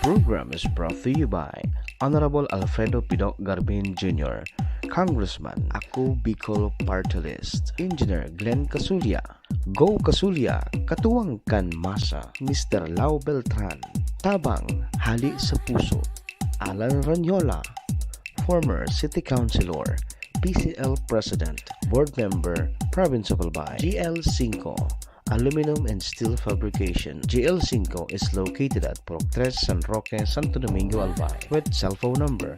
program is brought to you by Honorable Alfredo Pido Garbin Jr., Congressman Ako Bicol Party List, Engineer Glenn Casulia, Go Casulia, Katuwang Kan Masa, Mr. Lau Beltran, Tabang Hali sa Puso, Alan Ranyola, former City Councilor, PCL President, Board Member, Province of Albay, GL5, Aluminum and Steel Fabrication. GL5 is located at Purok 3, San Roque, Santo Domingo, Albay, with cell phone number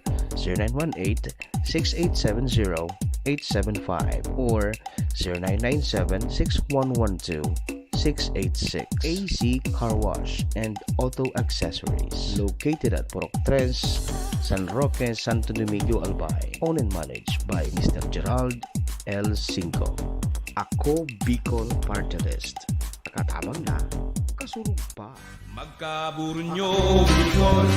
0918-6870-875 or 0997-6112-686. AC Car Wash and Auto Accessories, located at Purok 3, San Roque, Santo Domingo, Albay, owned and managed by Mr. Gerald L. Cinco. Ako Bicol Party List. Katabang na, kasurog pa. Magkaburunyo, Bicol.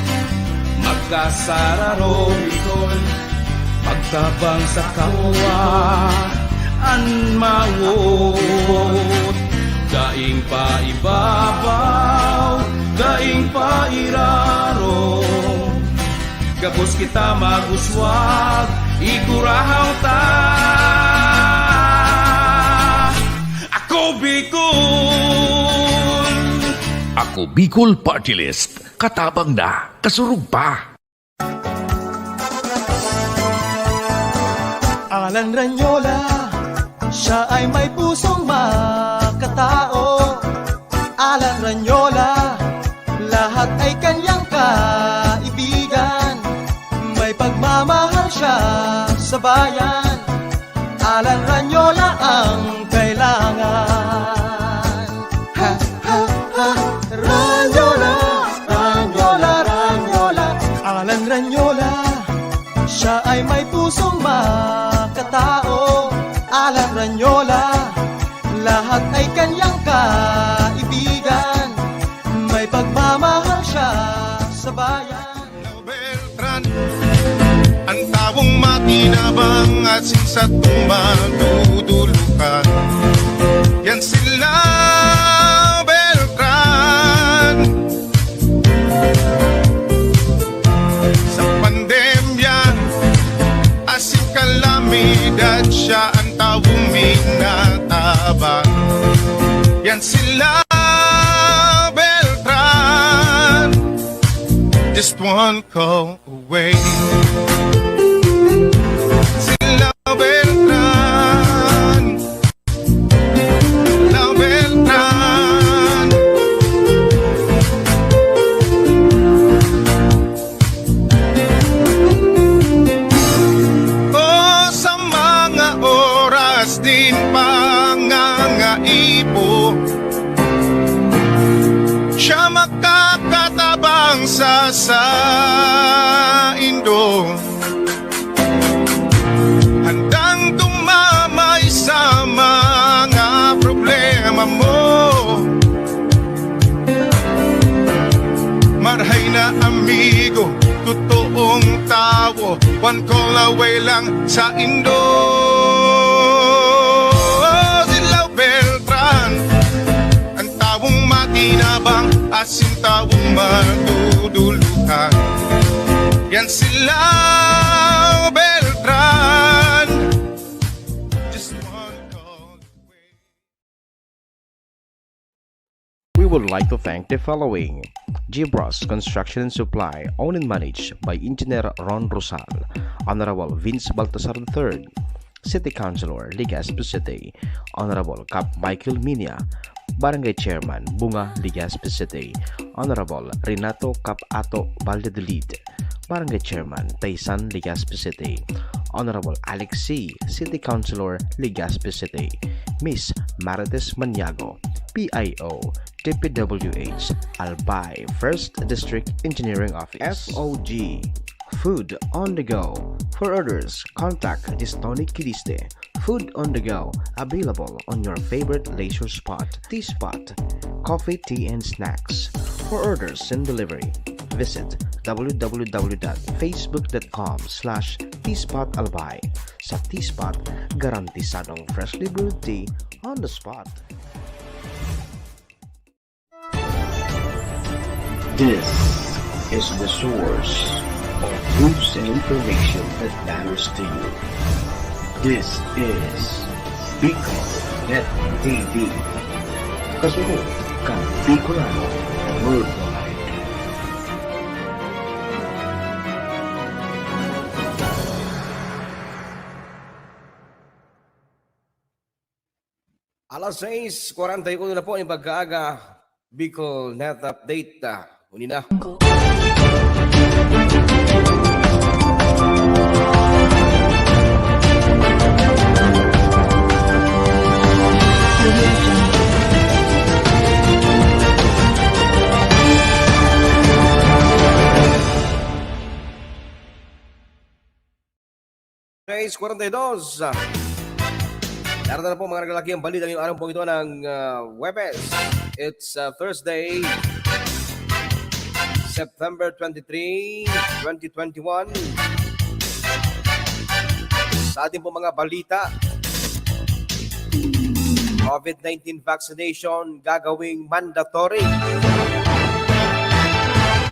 Magkasararo, Bicol. Magtabang sa kapwa, anmawot. Daing pa ibabaw, daing pa irarong. Kapos kita maguswag, ikurahaw ta. Ako Bicol! Ako Bicol Party List. Katabang na, kasurog pa. Alan Ranyola, siya ay may pusong makatao. Alan Ranyola, lahat ay kanyang kaibigan. May pagmamahal siya sa bayan. Alan Ranyola ang kailangan. Ha, ha, ha, Ranyola, Ranyola, Ranyola. Alan Ranyola, siya ay may pusong makatao. Alan Ranyola, lahat ay kanyang kaibigan. May pagmamahal siya sa bayan. Beltran, ang tawong makinabang at sa tumadudulukan. Yan sila Beltran. Sa pandemya, asing kalamidad, siya ang tawong minatabang. Yan sila Beltran, just one call away. Sila Beltran, La Beltran. O sa mga oras din pangangaipo, siya makakatabang sa indo. Handang tumamay sa mga problema mo. Marhay na amigo, totoong tao, one call away lang sa indo. Sila Beltran, ang tawong matinabang, asin tawong madudulukan. Yan sila Beltran, just one call away. We would like to thank the following: Gibros Construction and Supply, owned and managed by Engineer Ron Rosal, Honorable Vince Baltasar III, City Councilor Legazpi City, Honorable Cap Michael Minia, Barangay Chairman Bunga Legazpi City, Honorable Renato Cap Ato Valladolid, Barangay Chairman Taysan Legazpi City, Honorable Alex C., City Councilor Legazpi City, Miss Marites Maniago, PIO, DPWH, Albay, 1st District Engineering Office, FOG, Food on the Go. For orders, contact Distoni Kiliste. Food on the Go, available on your favorite leisure spot, tea spot, coffee, tea, and snacks. For orders and delivery, visit www.facebook.com/teaspot.albay. Sa Teaspot, garantisadong freshly brewed tea on the spot. This is the source of news and information that matters to you. This is Bicol Net TV. Kasunod ka Bicolano Worldwide. Alas 6:41 na po yung pagkaaga Bicol Net Update. Uni na. Guys, 42. Narito na po mga nagalaki ang balita ngayong araw po ito ng Webes. It's Thursday, September 23, 2021. Sa ating po mga balita, COVID-19 vaccination gagawing mandatory.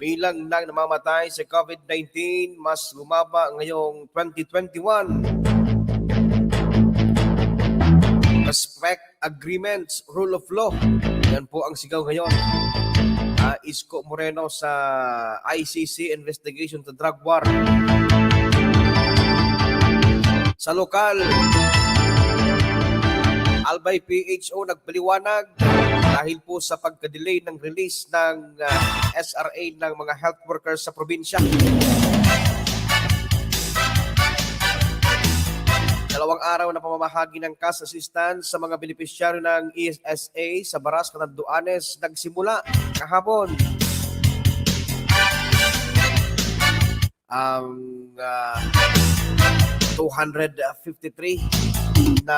Bilang ng namamatay sa COVID-19 mas bumaba ngayong 2021. Respect agreements, rule of law. Yan po ang sigaw ngayon. Isko Moreno sa ICC investigation to drug war. Sa lokal, Albay PHO nagpaliwanag dahil po sa pagka-delay ng release ng SRA ng mga health workers sa probinsya. 2 araw na pamamahagi ng cash assistance sa mga benepisyaryo ng ESA sa Baras, Catanduanes nagsimula kahapon. Ang 253 na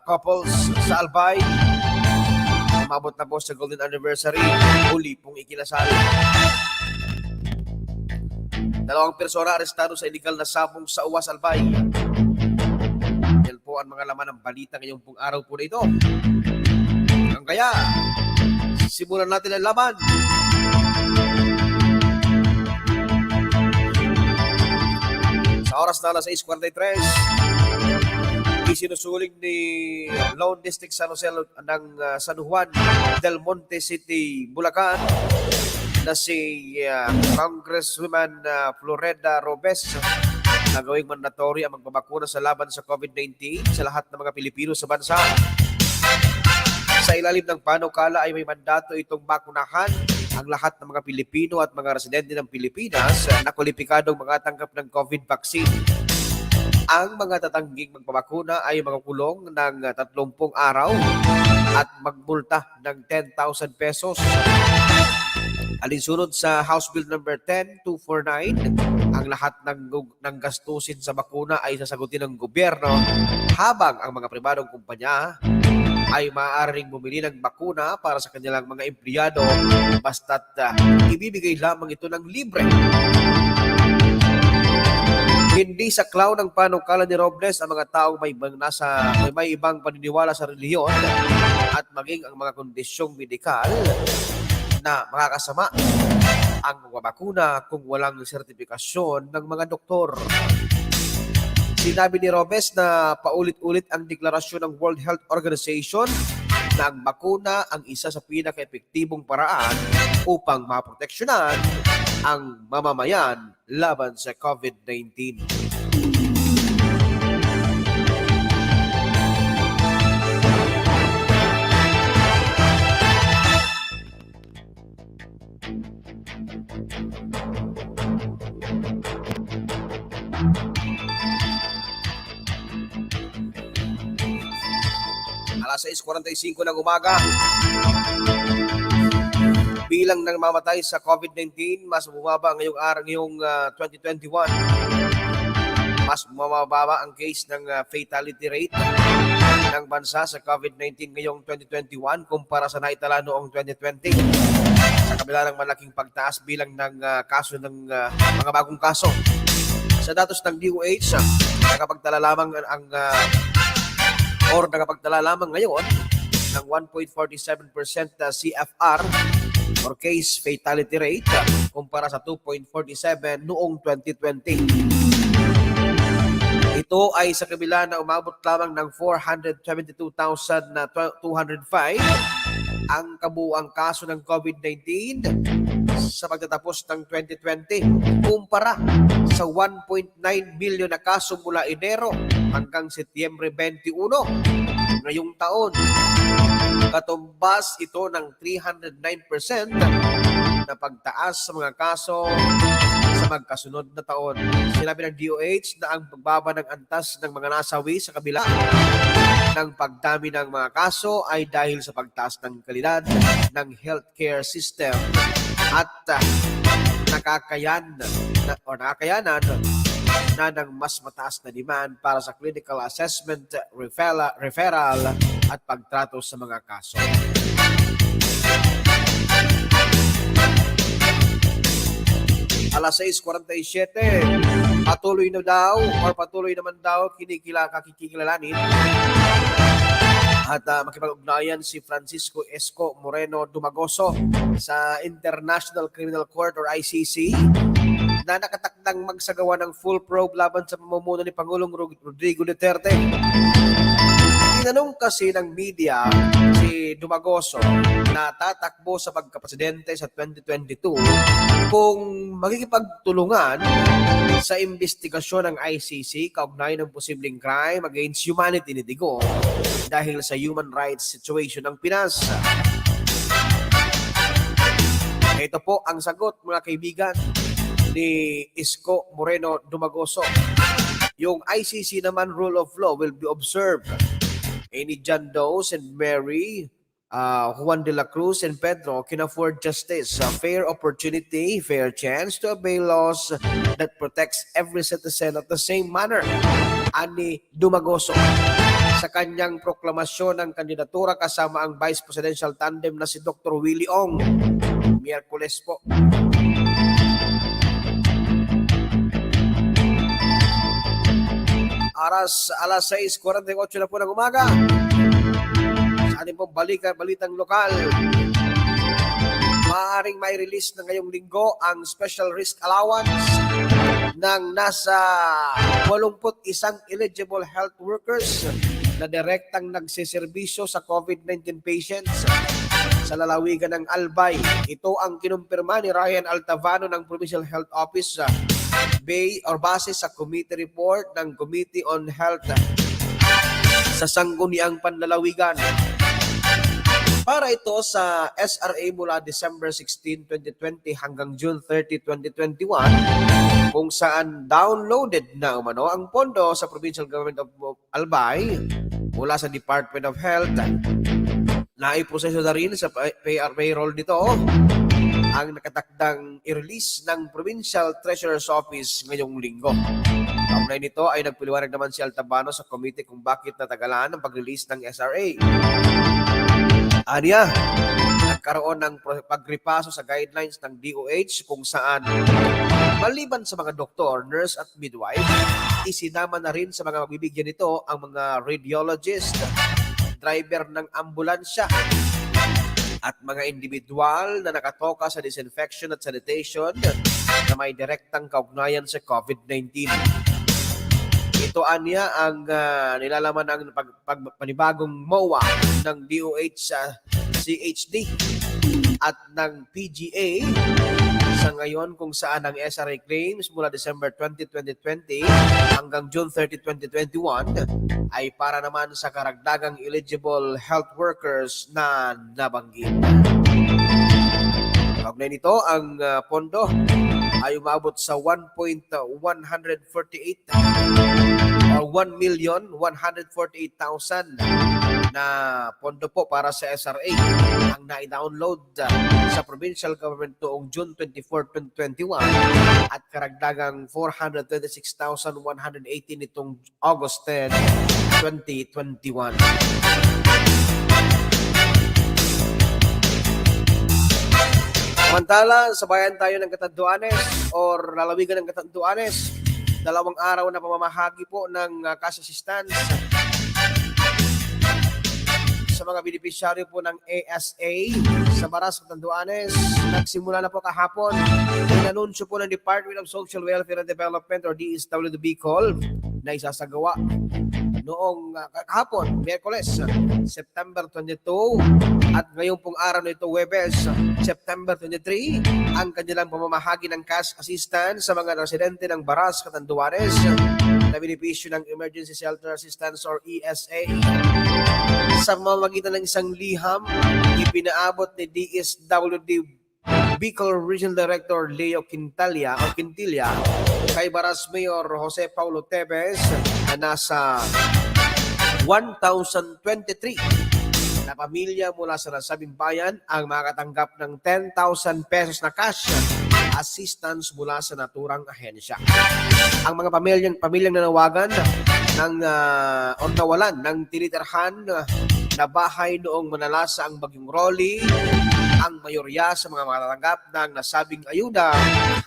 couples sa Albay umabot na po sa golden anniversary, huli pong ikinasal. 2 persona arestado sa illegal na sabong sa Uwas, Albay. Yan po ang mga laman ng balita ngayong pong araw po na ito. Ang kaya, simulan natin ang laban. Sa oras na alas 6:43, isinusuling ni Lone District San Jose ng San Juan del Monte City, Bulacan na si Congresswoman Floreda Robes na gawing mandatory ang magbabakuna sa laban sa COVID-19 sa lahat ng mga Pilipino sa bansa. Sa ilalim ng panukala ay may mandato itong bakunahan ang lahat ng mga Pilipino at mga residente ng Pilipinas na kwalipikadong makatanggap ng COVID vaccine. Ang mga tatangging magpabakuna ay magkukulong ng 30 araw at magmulta ng 10,000 pesos. Alinsunod sa House Bill number 10249, ang lahat ng gastusin sa bakuna ay sasagutin ng gobyerno habang ang mga pribadong kumpanya ay maaaring bumili ng bakuna para sa kanilang mga empleyado basta't ibibigay lamang ito ng libre. Hindi sa clown ng panukala ni Robles ang mga taong may ibang paniniwala sa reliyon at maging ang mga kondisyong medikal na makakasama ang magbabakuna kung walang sertifikasyon ng mga doktor. Sinabi ni Robles na paulit-ulit ang deklarasyon ng World Health Organization na ang bakuna ang isa sa pinaka-epektibong paraan upang maproteksyonan ang mamamayan laban sa COVID-19. Alas 6:45 ng umaga. Bilang ng mamatay sa COVID-19, mas bumaba ngayong 2021. Mas bumababa ang case ng fatality rate ng bansa sa COVID-19 ngayong 2021 kumpara sa naitala noong 2020. Sa kabila ng malaking pagtaas bilang ng kaso ng mga bagong kaso. Sa datos ng DOH, nakapagtala lamang ngayon ng 1.47% CFR or case fatality rate kumpara sa 2.47 noong 2020. Ito ay sa kabila na umabot lamang ng 472,205 ang kabuuang kaso ng COVID-19 sa pagtatapos ng 2020 kumpara sa 1.9 billion na kaso mula Enero hanggang Setyembre 21 ngayong taon. Katumbas ito ng 309% na pagtaas sa mga kaso sa magkasunod na taon. Sinabi ng DOH na ang pagbaba ng antas ng mga nasawi sa kabila ng pagdami ng mga kaso ay dahil sa pagtaas ng kalidad ng healthcare system at nakakayanan na ng mas mataas na demand para sa clinical assessment, referral at pagtrato sa mga kaso. Alas 6:47, patuloy naman daw kakikilalanin at makipag-ugnayan si Francisco Esco Moreno Dumagoso sa International Criminal Court or ICC na nakatakdang magsagawa ng full probe laban sa pamumuno ni Pangulong Rodrigo Duterte. Tinanong kasi ng media si Dumagoso na tatakbo sa pagkapresidente sa 2022 kung magkikipagtulungan sa investigasyon ng ICC kaugnay ng posibleng crime against humanity ni Digong dahil sa human rights situation ng Pinas. Ito po ang sagot, mga kaibigan, ni Isko Moreno Dumagoso. Yung ICC naman rule of law will be observed. Any John Doe's and Mary, Juan de la Cruz and Pedro can afford justice, a fair opportunity, fair chance to obey laws that protects every citizen at the same manner. Ani Dumagoso sa kanyang proklamasyon ng kandidatura kasama ang Vice Presidential tandem na si Dr. Willie Ong. Miyerkules po. Alas 6:48 na po ng umaga. Sa ating pong balitang lokal, maaaring may release na ngayong linggo ang special risk allowance ng nasa 81 eligible health workers na direktang nagsiservisyo sa COVID-19 patients sa lalawigan ng Albay. Ito ang kinumpirma ni Ryan Altavano ng Provincial Health Office base sa committee report ng Committee on Health sa Sangguniang Panlalawigan. Para ito sa SRA mula December 16, 2020 hanggang June 30, 2021, kung saan downloaded na umano ang pondo sa Provincial Government of Albay mula sa Department of Health. Naiproseso na rin sa payroll nito ang nakatakdang i-release ng Provincial Treasurer's Office ngayong linggo. Kaugnay nito ay nagpaliwanag naman si Altabano sa committee kung bakit natagalan ang pag-release ng SRA. Anya, nagkaroon ng pagripaso sa guidelines ng DOH kung saan maliban sa mga doktor, nurse at midwife, isinama na rin sa mga magbibigyan nito ang mga radiologist, driver ng ambulansya, at mga individual na nakatoka sa disinfection at sanitation na may direktang kaugnayan sa COVID-19. Ito anya ang nilalaman ng panibagong MOA ng DOH sa CHD at ng PGA sa ngayon kung saan ang SRA claims mula December 20, 2020 hanggang June 30, 2021 ay para naman sa karagdagang eligible health workers na nabanggit. Kaugnay nito, ang pondo ay umabot sa 1.148 or 1,148,000 na pondo po para sa SRA ang na-download sa provincial government noong June 24, 2021 at karagdagang 426,118 nitong August 10, 2021. Samantala, sabayan tayo ng Catanduanes or lalawigan ng Catanduanes. 2 araw na pamamahagi po ng cash assistance sa mga benepisyaryo po ng ASA sa Baras, Catanduanes. Nagsimula na po kahapon. Inanunsyo po ng Department of Social Welfare and Development or DSWD Bicol na isasagawa noong kahapon, Miyerkules, September 22 at ngayong pong araw na ito, Huwebes, September 23, ang kanilang pamamahagi ng cash assistance sa mga residente ng Baras, Catanduanes na benepisyo ng Emergency Shelter Assistance or ESA. Sa mamamagitan ng isang liham, ipinaabot ni DSWD Bicol Regional Director Leo Quintilla kay Baras Mayor Jose Paulo Tevez na nasa 1,023 na pamilya mula sa nasabing bayan ang makatanggap ng 10,000 pesos na cash assistance mula sa naturang ahensya. Ang mga pamilyang nanawagan o nawalan ng tinitirhan na bahay noong manalasa ang bagyong Rolly, ang mayorya sa mga matatanggap ng nasabing ayuda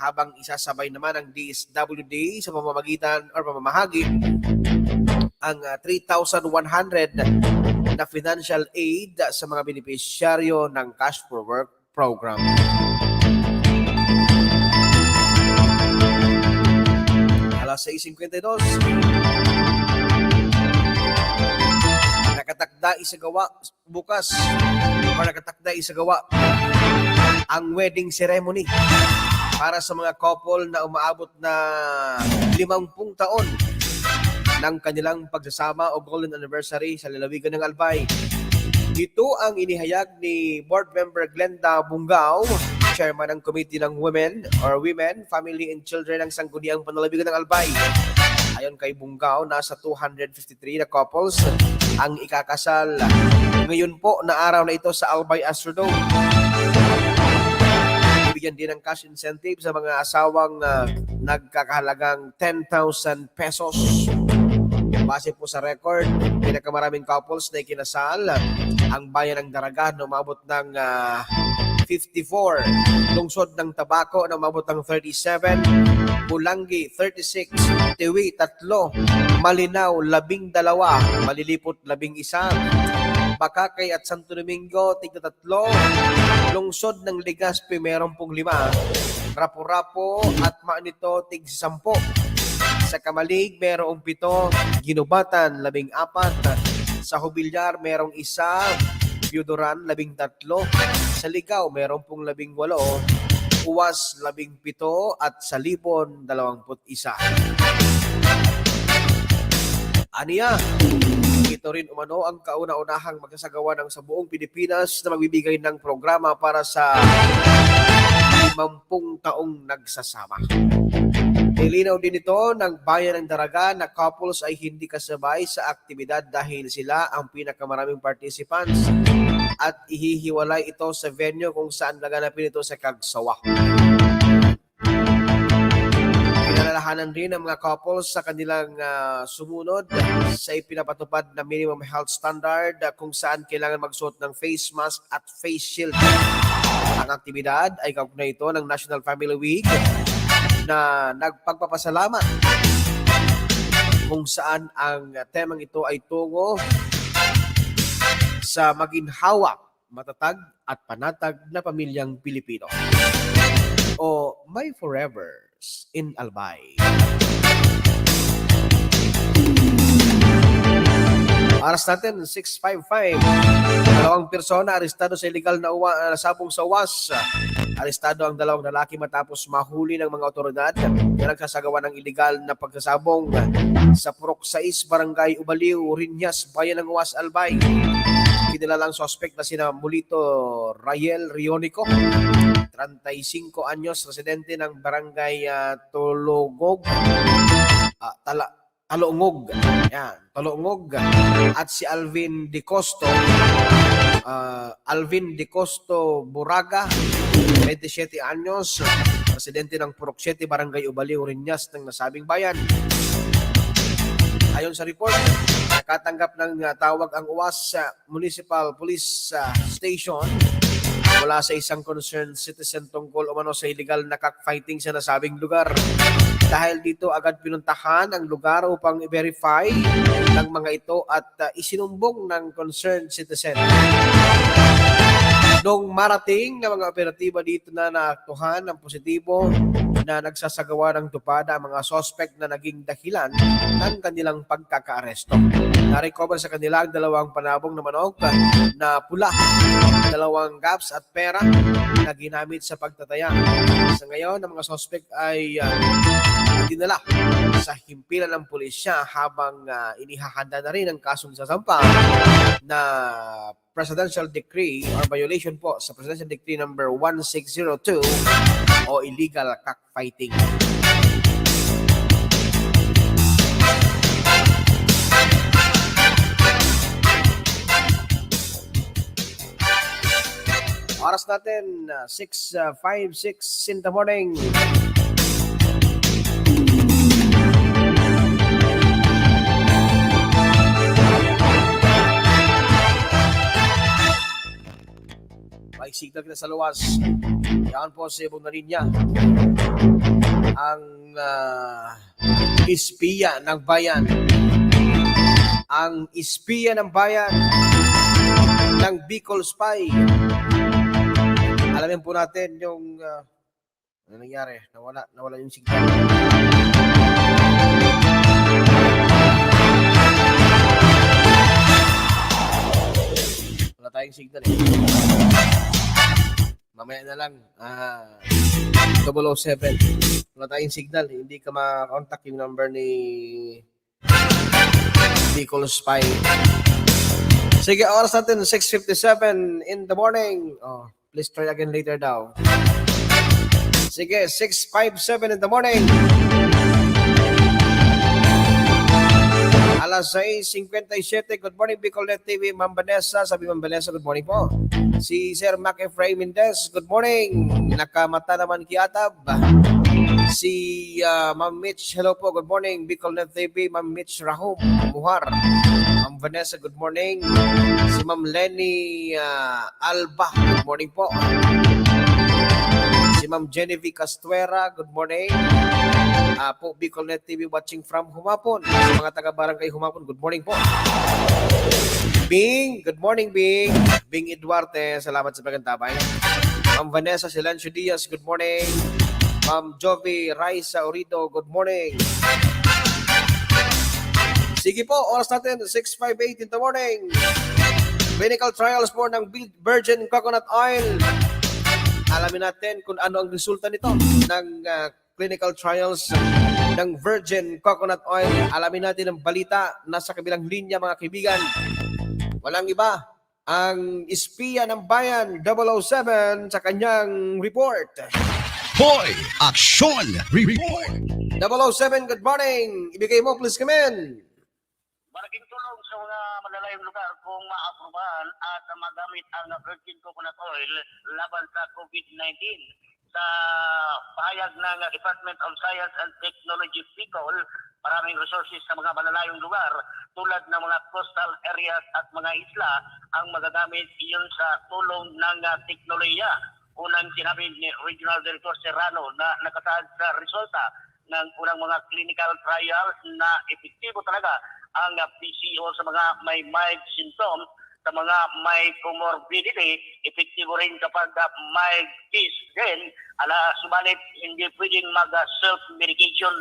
habang isasabay naman ang DSWD sa pamamagitan o pamamahagi ang 3,100 na financial aid sa mga benepisyaryo ng Cash for Work program. Alas 6:52, nakatakda isagawa ang wedding ceremony para sa mga couple na umaabot na 50 taon ng kanilang pagsasama o golden anniversary sa lalawigan ng Albay. Ito ang inihayag ni Board Member Glenda Bungao, Chairman ng Committee ng Women, Family and Children ng Sangguniang Panlalawigan ng Albay. Ayon kay Bungao, nasa 253 na couples ang ikakasal ngayon po na araw na ito sa Albay Astrodome. Bibigyan din ng cash incentive sa mga asawang nagkakahalagang 10,000 pesos. Base po sa record, pinakamaraming couples na ikinasal ang bayan ng Daraga na umabot ng 54, lungsod ng Tabaco na umabot ng 37, Bulangi 36, Tiwi 3, Malinaw 12, Malilipot 11, Bakakay at Santo Domingo tigna 3, lungsod ng Legazpi meron pong 5, Rapu-Rapu at Maanito tig 10, sa Kamalig merong 7, Ginubatan 14, sa Hubilyar merong 1, Piudoran 13, sa Ligao meron pong 18, Uwas 17 at sa Libon 21. Aniya, ito rin umano ang kauna-unahang magsasagawa ng sa buong Pilipinas na magbibigay ng programa para sa 50 taong nagsasama. Nilinaw din ito ng bayan ng Daraga na couples ay hindi kasabay sa aktibidad dahil sila ang pinakamaraming participants at ihihiwalay ito sa venue kung saan naganapin ito sa Cagsawa. Pinalalahanan rin ang mga couples sa kanilang sumunod sa ipinapatupad na minimum health standard kung saan kailangan magsuot ng face mask at face shield. Ang aktibidad ay kaugnay ito ng National Family Week na nagpagpapasalamat kung saan ang temang ito ay tungo sa maginhawa, matatag at panatag na pamilyang Pilipino o My Forevers in Albay. Aras natin, 6:55. 2 persona arestado sa illegal na sabong sa UWAS. Arestado ang 2 lalaki matapos mahuli ng mga otoridad na nagsasagawa ng illegal na pagsasabong sa Purok 6, Barangay Ubaliw, Riñas, Bayan ng UWAS, Albay. Kinilalang suspect na sina Mulito Rayel Rionico, 35 anyos, residente ng Barangay Taloongog. Taloongog at si Alvin De Costo Buraga, 27 anyos, residente ng Purok 7, Barangay Ubaliw, Riñas ng nasabing bayan. Ayon sa report, nakatanggap ng tawag ang UWAS Municipal Police Station mula sa isang concerned citizen tungkol umano sa illegal na cockfighting sa nasabing lugar. Dahil dito agad pinuntahan ang lugar upang i-verify ng mga ito at isinumbong ng concerned citizen. Nung marating ng mga operatiba dito na naaktuhan ng positibo na nagsasagawa ng tupada ang mga suspect na naging dahilan ng kanilang pagkakaaresto. Na-recover sa kanila ang 2 panabong na manok na pula, 2 gaps at pera na ginamit sa pagtataya. Sa ngayon, ang mga suspect ay dinala sa himpilan ng pulisya habang inihahanda na rin ang kasong sasampa na Presidential Decree or violation po sa Presidential Decree number 1602 o illegal cockfighting. Oras natin 6:56 in the morning. May signal na sa luwas. Yan po sa ibong narinya. Ang espiya ng bayan. Ang espiya ng bayan ng Bicol Spy. Alamin po natin yung ano nangyari. Nawala yung signal. Wala tayong signal eh. Mamaya na lang, 007. Wala tayong signal. Hindi ka ma-contact yung number ni Bicol Spy. Sige, oras natin, 6:57 in the morning. Oh, please try again later daw. Sige, 6:57 in the morning. Alas 6:57. Good morning, Bicolnet TV. Ma'am Vanessa. Sabi Ma'am Vanessa, good morning po. Si Sir Mac Efraim Mendez, good morning. Nakamata naman kiatab. Si Ma'am Mitch, hello po, good morning. Bicolnet TV, Ma'am Mitch Rahum Muhar. Ma'am Vanessa, good morning. Si Ma'am Lenny Alba, good morning po. Si Ma'am Genevieve Castuera, good morning. Po Bicolnet TV watching from Humapon. Sa mga taga-barangay Humapon, good morning po. Bing, good morning Bing. Bing Eduarte, salamat sa pagantabay. Ma'am Vanessa Silencio Diaz, good morning. Ma'am Jovi Raisa Orido, good morning. Sige po, oras natin, 6:58 in the morning. Clinical trials po ng virgin coconut oil. Alamin natin kung ano ang resulta nito ng clinical trials ng virgin coconut oil. Alamin natin ang balita. Nasa kabilang linya mga kaibigan. Walang iba, ang espiya ng bayan 007 sa kanyang report. Hoy! Action! Report! 007, good morning. Ibigay mo, please come in. Malaking tulong sa mga malalayong lugar kung maaprubahan at magamit ang virgin coconut oil laban sa COVID-19. Sa pahayag ng Department of Science and Technology Bicol, maraming resources sa mga malalayong lugar tulad ng mga coastal areas at mga isla ang magagamit iyon sa tulong ng teknolohiya. Unang sinabi ni Regional Director Serrano na nakasaad sa resulta ng unang mga clinical trials na epektibo talaga ang PCO sa mga may mild symptoms, sa mga may comorbidity, epektibo rin kapag mild case din. Subalit hindi pwedeng mag-self-medication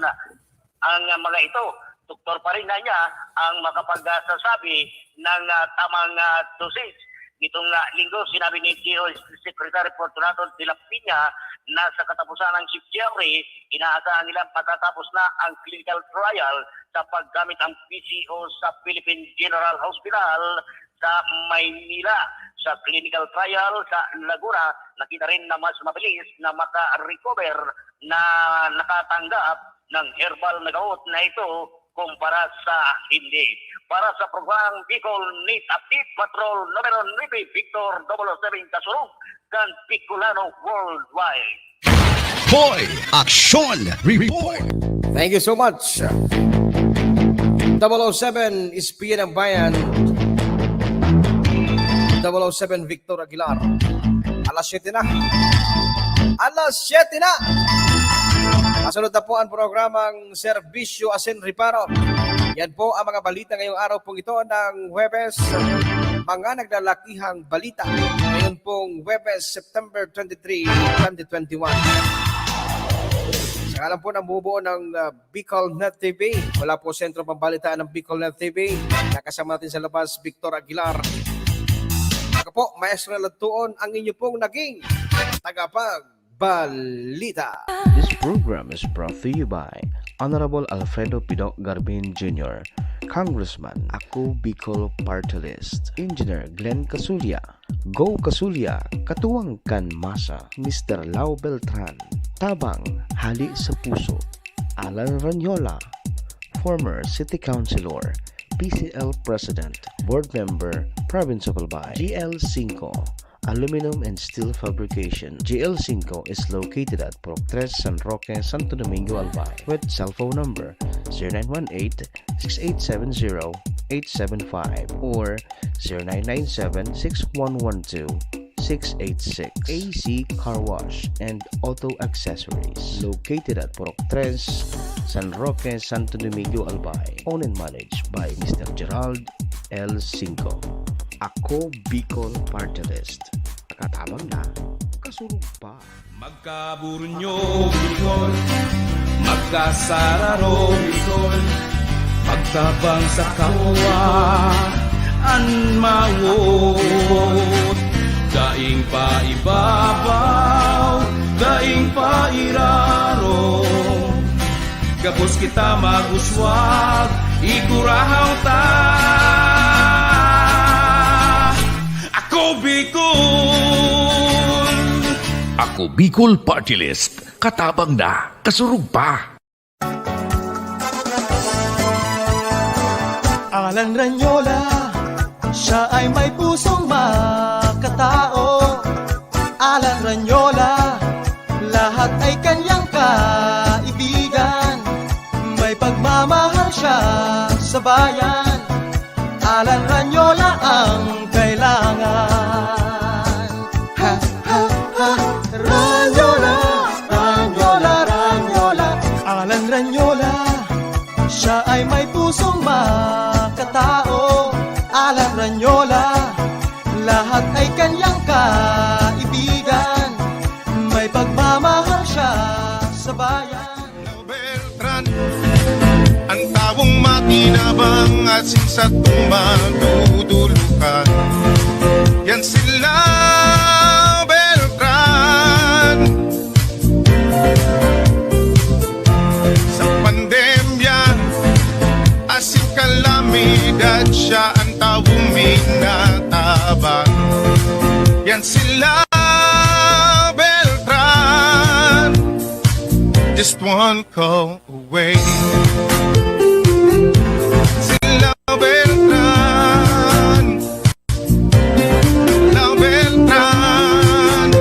ang mga ito. Doktor pa rin na niya ang makapagsasabi ng tamang dosage. Nitong linggo, sinabi ni DO Secretary Fortunato de la Piña na sa katapusan ng September, inaasahan nila pagkatapos na ang clinical trial sa paggamit ng PCO sa Philippine General Hospital sa Maynila. Sa clinical trial sa Laguna, nakita rin na mas mabilis na maka-recover na nakatanggap ng herbal na gamot na ito kumpara sa hindi. Para sa programang Bicol News Update, Patrol Numero 9, Victor 007 Kasurong, kan Bicolano Worldwide. Hoy! Action! Report! Thank you so much. 007, espiya ng bayan. 007, Victor Aguilar. Alas 7 na. Alas 7 na! Kasunod na po ang programang Serbisyo Asin Reparo. Yan po ang mga balita ngayong araw pong ito ng Huwebes. Mga naglalakihang balita. Ngayon pong Huwebes, September 23, 2021. Sa ngalan po ng bumubuo ng Bicol Net TV. Wala po sentro pambalitaan ng Bicol Net TV. Nakasama natin sa labas, Victor Aguilar. Ako po, Maestro Lantuon, ang inyo pong naging tagapagbalita. This program is brought to you by Honorable Alfredo Pidot Garbin Jr., Congressman, Ako Bicol Party List, Engineer Glenn Casulia, Go Casulia, Katuwang Kanmasa, Mr. Lau Beltran, Tabang, Hali sa Puso, Alan Ranyola, former City Councilor, PCL President, Board Member, Province of Albay, GL5, Aluminum and Steel Fabrication. GL5 is located at Purok 3, San Roque, Santo Domingo, Albay, with cell phone number 0918-6870-875 or 0997-6112-686. AC Car Wash and Auto Accessories, located at Purok 3, San Roque, Santo Domingo, Albay, owned and managed by Mr. Gerald L. Cinco. Ako Bicol Party List. Nakatabang na, kasurog pa. Magkaburunyo, Bicol. Magkasararo, Bicol. Magtabang sa kapwa, anmawot. Daing pa ibabaw, daing pa iraro. Gabos kita maguswag, ikurahaw ta. Ako Bicol! Ako Bicol Party List. Katabang na, kasurug pa. Alan Ranyola, siya ay may pusong makatao. Alan Ranyola, lahat ay kanyang kaibigan. May pagmamahal siya sa bayan. Alan Ranyola ang kailangan. Ha, ha, ha, Ranyola, Ranyola, Ranyola. Alan Ranyola, siya ay may pusong makatao. Alan Ranyola, lahat ay kanyang kaibigan. May pagmamahal siya sa bayan. Beltran, ang tawong matinabang at sinsatong madudulukan. Yan sila, Beltran. Sa pandemya, asing kalamidad, siya ang tawong minatabang. Yan sila, Beltran. Just one call away. Sila Beltran, La Beltran.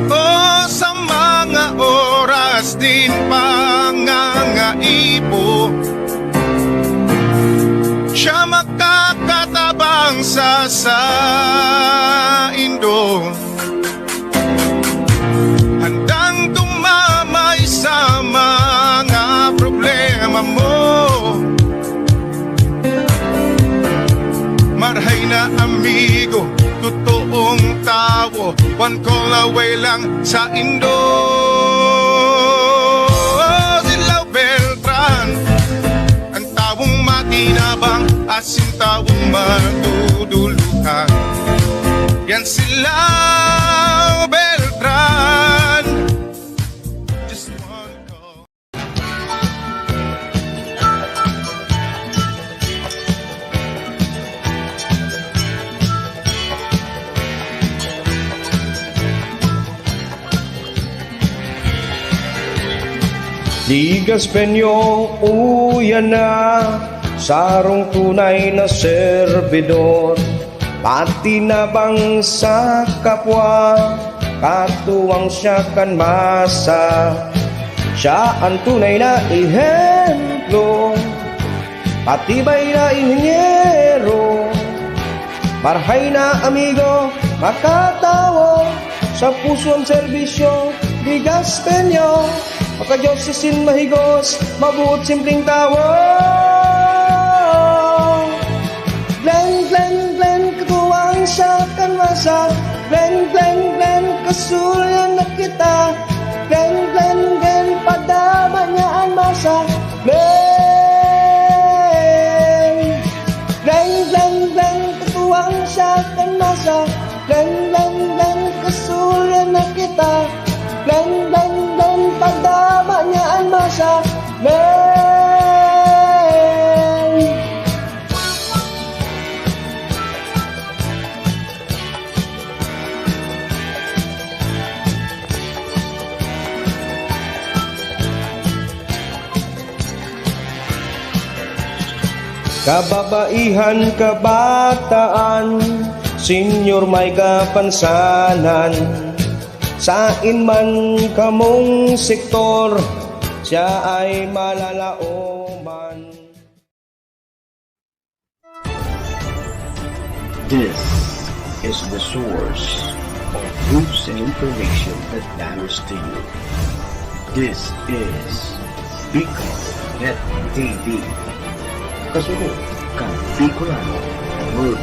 Oh, sa mga oras din pangangaibo, siya makakatabang sa saindo. Handang tumamay sa mga problema mo. Marhay na amigo, totoong tao, one call away lang sa Indo. Sila Beltran, ang tawong matinabang, asin tawong maduduluhan. Yan sila, Beltran. Just one call. Ligas penyo, uyan na, sarong tunay na servidor. Pati na bang sa kapwa, katuwang siya kan masa. Siya ang tunay na ihemplo, patibay na inhinyero. Marhay na amigo, makatawo, sa puso ang serbisyo, bigas penyo, makadiyos sisin mahigos, mabuot simpleng tawo. Glen, glen, glen, katuwang sa kanwasa, glen, glen, glen, kasulyan na kita, glen, glen, glen, padama niya ang masa, glen, glen, glen, glen, katuwang sa kanwasa, glen, glen, glen, kasulyan na kita, glen, glen, glen, padama niya ang masa, glen. Kababaihan, kabataan, senior may kapansanan, sain man kamong sektor, siya ay malalaoman. This is the source of news and information that matters to you. This is Bicol Net TV. Kasunod kang Bicolano World